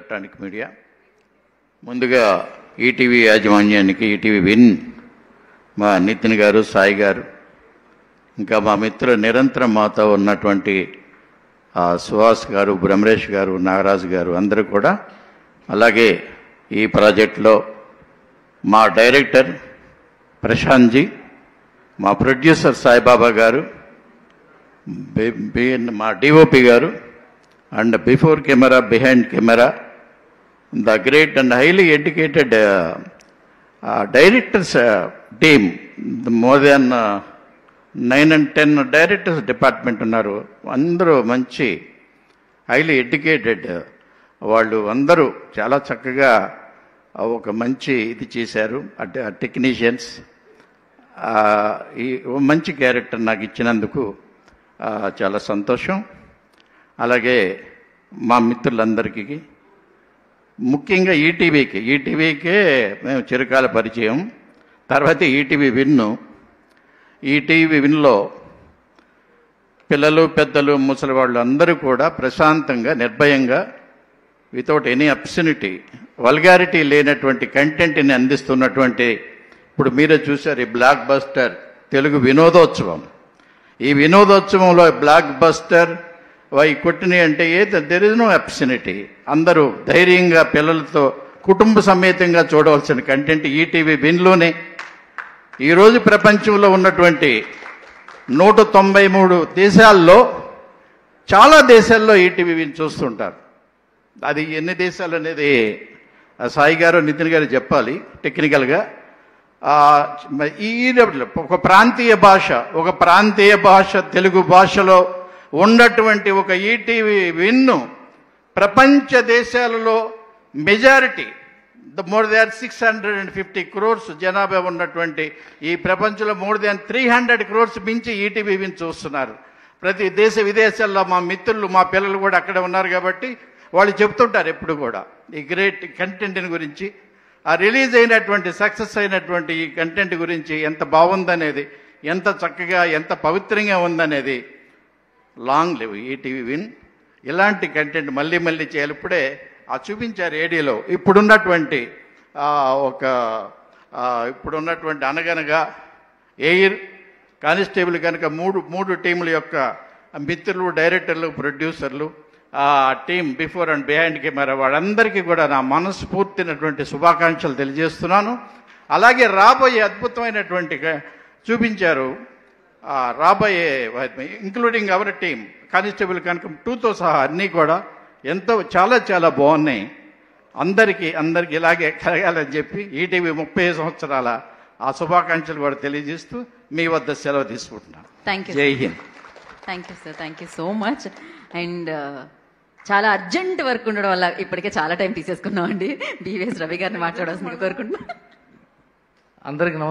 Electronic media. ముందుగా ETV యాజమాన్యానికి, ETV win మా నితిన్ గారు, సాయి గారు, ఇంకా మా మిత్రులు నిరంతరం మాతో ఉన్నటువంటి సుహాస్ గారు, బ్రహ్మరేష్ గారు, నాగరాజు గారు అందరూ కూడా, అలాగే ఈ ప్రాజెక్టులో మా డైరెక్టర్ ప్రశాంత్ జీ, మా ప్రొడ్యూసర్ సాయిబాబా గారు, మా డిఓపి గారు, and before camera, behind camera, the great and highly educated directors team, more than 9 and 10 directors department ఉన్నారు. అందరూ మంచి హైలీ ఎడ్యుకేటెడ్ వాళ్ళు, అందరూ చాలా చక్కగా ఒక మంచి ఇది చేశారు. టెక్నీషియన్స్ ఈ మంచి క్యారెక్టర్ నాకు ఇచ్చినందుకు చాలా సంతోషం. అలాగే మా మిత్రులందరికీ, ముఖ్యంగా ఈటీవీకే మేము చిరకాల పరిచయం. తర్వాత ఈటీవీ విన్ను. ఈటీవీ విన్లో పిల్లలు, పెద్దలు, ముసలి వాళ్ళు అందరూ కూడా ప్రశాంతంగా, నిర్భయంగా, వితౌట్ ఎనీ అబ్సనిటీ, వల్గారిటీ లేనటువంటి కంటెంట్ని అందిస్తున్నటువంటి, ఇప్పుడు మీరే చూశారు ఈ బ్లాక్ బస్టర్ తెలుగు వినోదోత్సవం. ఈ వినోదోత్సవంలో బ్లాక్ బస్టర్ అవి కొట్టినాయి అంటే దెర్ ఇస్ నో అబ్సనిటీ. అందరూ ధైర్యంగా పిల్లలతో కుటుంబ సమేతంగా చూడవలసిన కంటెంట్ ఈటీవీ విన్లోనే. ఈరోజు ప్రపంచంలో ఉన్నటువంటి 193 దేశాల్లో, చాలా దేశాల్లో ఈటీవీ విన్ చూస్తుంటారు. అది ఎన్ని దేశాలు అనేది సాయి గారు, నితిన్ గారు చెప్పాలి టెక్నికల్గా. ఈ ఒక ప్రాంతీయ భాష తెలుగు భాషలో ఉన్నటువంటి ఒక ఈటీవీ విన్ను ప్రపంచ దేశాలలో మెజారిటీ, మోర్ దాన్ 650 crores జనాభా ఉన్నటువంటి ఈ ప్రపంచంలో మోర్ దాన్ 300 crores మించి ఈటీవీ విన్ చూస్తున్నారు. ప్రతి దేశ విదేశాల్లో మా మిత్రులు, మా పిల్లలు కూడా అక్కడే ఉన్నారు కాబట్టి వాళ్ళు చెప్తుంటారు ఎప్పుడు కూడా ఈ గ్రేట్ కంటెంట్ని గురించి, ఆ రిలీజ్ అయినటువంటి, సక్సెస్ అయినటువంటి ఈ కంటెంట్ గురించి ఎంత బాగుందనేది, ఎంత చక్కగా, ఎంత పవిత్రంగా ఉందనేది. Long live ETV win. ఇలాంటి కంటెంట్ మళ్ళీ మళ్ళీ చేయాలి. ఇప్పుడే చూపించారు ఏడీలో ఇప్పుడున్నటువంటి ఇప్పుడున్నటువంటి అనగనగా ఎయిర్ కానిస్టేబుల్ కనుక మూడు టీముల యొక్క మిత్రులు, డైరెక్టర్లు, ప్రొడ్యూసర్లు, team before and behind camera వాళ్ళందరికీ కూడా నా మనస్ఫూర్తినటువంటి శుభాకాంక్షలు తెలియజేస్తున్నాను. అలాగే రాబోయే అద్భుతమైనటువంటి చూపించారు, రాబోయే ఇంక్లూడింగ్ అవర్ టీమ్ కానిస్టేబుల్ కనుక 2తో సహా అన్నీ కూడా ఎంతో చాలా చాలా బాగున్నాయి. అందరికీ ఇలాగే కలగాలని చెప్పి ఈటీవీ 30 సంవత్సరాల ఆ శుభాకాంక్షలు కూడా తెలియజేస్తూ మీ వద్ద సెలవు తీసుకుంటున్నాను. జై Hind. Thank you sir, thank you so much. And చాలా అర్జెంట్ వర్క్ ఉండడం వల్ల ఇప్పటికే చాలా టైం తీసేసుకున్నాం అండి. బివిఎస్ రవి గారిని మాట్లాడాల్సిందిగా కోరుకుంటున్నాను. అందరికీ